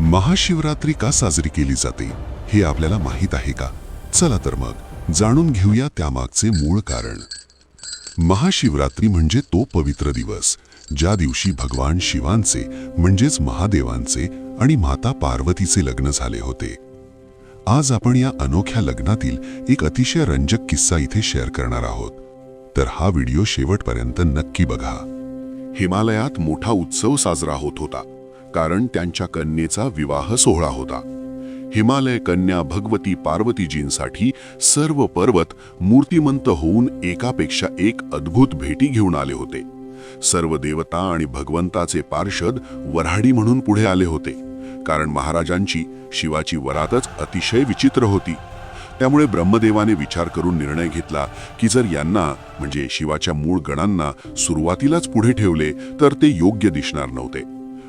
महाशिवरात्री का साजरी केली जाते हे आपल्याला माहीत आहे का? चला तर मग जाणून घेऊया त्यामागचे मूळ कारण. महाशिवरात्री म्हणजे तो पवित्र दिवस ज्या दिवशी भगवान शिवांचे म्हणजेच महादेवांचे आणि माता पार्वतीचे लग्न झाले होते. आज आपण या अनोख्या लग्नातील एक अतिशय रंजक किस्सा इथे शेअर करणार आहोत. तर हा व्हिडिओ शेवटपर्यंत नक्की बघा. हिमालयात मोठा उत्सव साजरा होत होता, कारण त्यांच्या कन्येचा विवाह सोहळा होता. हिमालय कन्या भगवती पार्वतीजींसाठी सर्व पर्वत मूर्तिमंत होऊन एकापेक्षा एक अद्भुत भेटी घेऊन आले होते. सर्व देवता आणि भगवंताचे पार्षद वऱ्हाडी म्हणून पुढे आले होते, कारण महाराजांची शिवाची वरातच अतिशय विचित्र होती. त्यामुळे ब्रह्मदेवाने विचार करून निर्णय घेतला की जर यांना म्हणजे शिवाच्या मूळ गणांना सुरुवातीलाच पुढे ठेवले तर ते योग्य दिसणार नव्हते.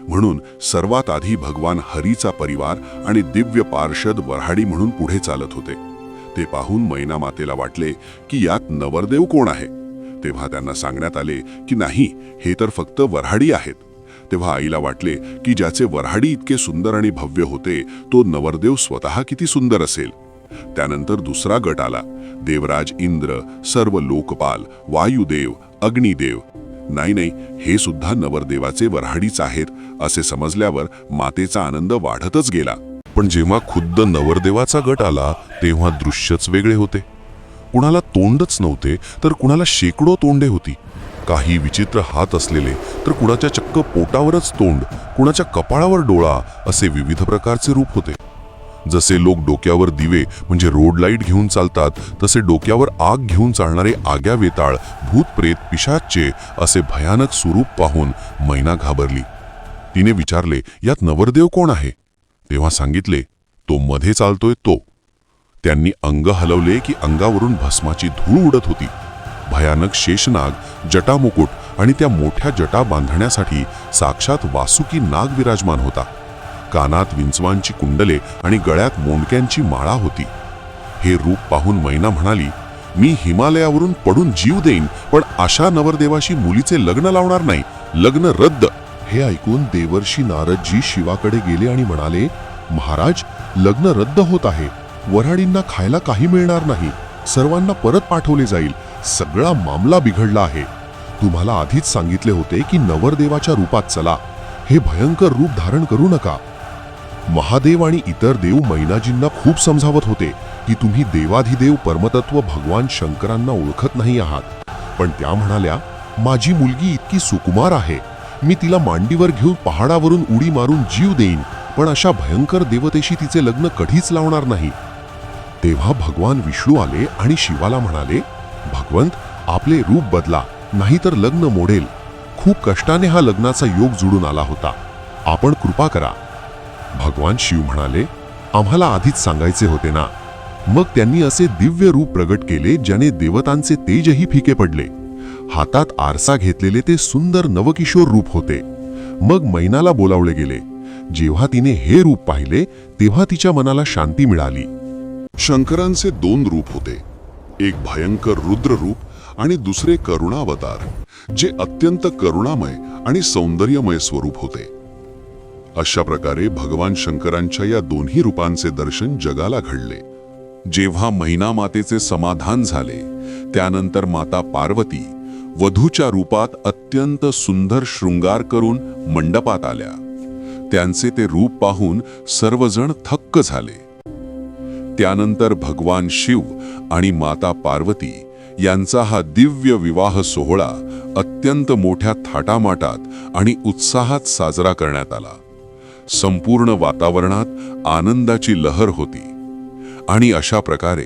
म्हणून सर्वात आधी भगवान हरीचा परिवार आणि दिव्य पार्षद वऱ्हाडी म्हणून पुढे चालत होते. ते पाहून मैना मातेला वाटले की यात नवरदेव कोण आहे. तेव्हा त्यांना सांगण्यात आले की नाही, हे तर फक्त वऱ्हाडी आहेत. तेव्हा आईला वाटले की ज्याचे वऱ्हाडी इतके सुंदर आणि भव्य होते तो नवरदेव स्वतः किती सुंदर असेल. त्यानंतर दुसरा गट आला. देवराज इंद्र, सर्व लोकपाल, वायुदेव, अग्निदेव. नाही, हे सुद्धा नवरदेवाचे वऱ्हाडीच आहेत असे समजल्यावर मातेचा आनंद वाढतच गेला. पण जेव्हा खुद्द नवरदेवाचा गट आला तेव्हा दृश्यच वेगळे होते. कुणाला तोंडच नव्हते तर कुणाला शेकडो तोंडे होती. काही विचित्र हात असलेले तर कुणाच्या चक्क पोटावरच तोंड, कुणाच्या कपाळावर डोळा असे विविध प्रकारचे रूप होते. जसे लोक डोक्यावर दिवे म्हणजे रोड लाईट घेऊन चालतात तसे डोक्यावर आग घेऊन चालणारे आग्या वेताळ, भूत प्रेत, पिशाच्चे असे भयानक स्वरूप पाहून मैना घाबरली. तिने विचारले, यात नवरदेव कोण आहे? तेव्हा सांगितले, तो मध्ये चालतोय तो. त्यांनी अंग हलवले की अंगावरून भस्माची धूळ उडत होती. भयानक शेषनाग, जटामुकुट आणि त्या मोठ्या जटा बांधण्यासाठी साक्षात वासुकी नाग विराजमान होता. कानात विंचवांची कुंडले आणि गळ्यात मोंडक्यांची माळा होती. हे रूप पाहून मैना म्हणाली, मी हिमालयावरून पडून जीव देईन पण अशा नवरदेवाशी मुलीचे लग्न लावणार नाही. लग्न रद्द. हे ऐकून देवर्षी नारदजी शिवाकडे गेले आणि म्हणाले, महाराज, लग्न रद्द होत आहे. वऱ्हाडींना खायला काही मिळणार नाही. सर्वांना परत पाठवले जाईल. सगळा मामला बिघडला आहे. तुम्हाला आधीच सांगितले होते की नवरदेवाच्या रूपात चला. हे भयंकर रूप धारण करू नका. महादेव आणि इतर देव मैनाजींना खूप समजावत होते की तुम्ही देवाधिदेव परमतत्व भगवान शंकरांना ओळखत नाही आहात. पण त्या म्हणाल्या, माझी मुलगी इतकी सुकुमार आहे. मी तिला मांडीवर घेऊन पहाडावरून उडी मारून जीव देईन, पण अशा भयंकर देवतेशी तिचे लग्न कधीच लावणार नाही. तेव्हा भगवान विष्णू आले आणि शिवाला म्हणाले, भगवंत, आपले रूप बदला, नाहीतर लग्न मोडेल. खूप कष्टाने हा लग्नाचा योग जुळून आला होता. आपण कृपा करा. भगवान शिव म्हणाले, आम्हाला आधीच सांगायचे होते ना. मग त्यांनी असे दिव्य रूप प्रगट केले ज्याने देवतांचे तेजही फिके पडले. हातात आरसा घेतलेले ते सुंदर नवकिशोर रूप होते. मग मैनाला बोलावले गेले. जेव्हा तिने हे रूप पाहिले तेव्हा तिच्या मनाला शांती मिळाली. शंकरांचे दोन रूप होते, एक भयंकर रुद्र रूप आणि दुसरे करुणावतार, जे अत्यंत करुणामय आणि सौंदर्यमय स्वरूप होते. अशा प्रकारे भगवान शंकरांच्या या दोन्ही रूपांचे दर्शन जगाला घडले. जेव्हा मैना मातेचे समाधान झाले त्यानंतर माता पार्वती वधूच्या रूपात अत्यंत सुंदर शृंगार करून मंडपात आल्या. त्यांचे ते रूप पाहून सर्वजण थक्क झाले. त्यानंतर भगवान शिव आणि माता पार्वती यांचा हा दिव्य विवाह सोहळा अत्यंत मोठ्या थाटामाटात आणि उत्साहात साजरा करण्यात आला. संपूर्ण वातावरणात आनंदाची लहर होती. आणि अशा प्रकारे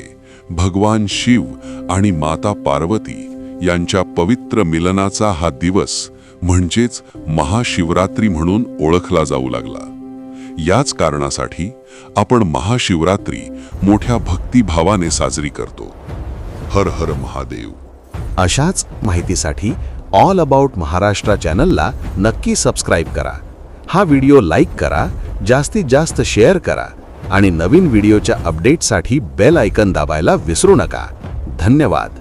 भगवान शिव आणि माता पार्वती यांच्या पवित्र मिलनाचा हा दिवस म्हणजेच महाशिवरात्री म्हणून ओळखला जाऊ लागला. याच कारणासाठी आपण महाशिवरात्री मोठ्या भक्तिभावाने साजरी करतो. हर हर महादेव. अशाच माहितीसाठी ऑल अबाउट महाराष्ट्र चॅनलला नक्की सबस्क्राईब करा. हा व्हिडिओ लाईक करा, जास्तीत जास्त शेअर करा आणि नवीन व्हिडिओच्या अपडेटसाठी बेल आयकॉन दाबायला विसरू नका. धन्यवाद.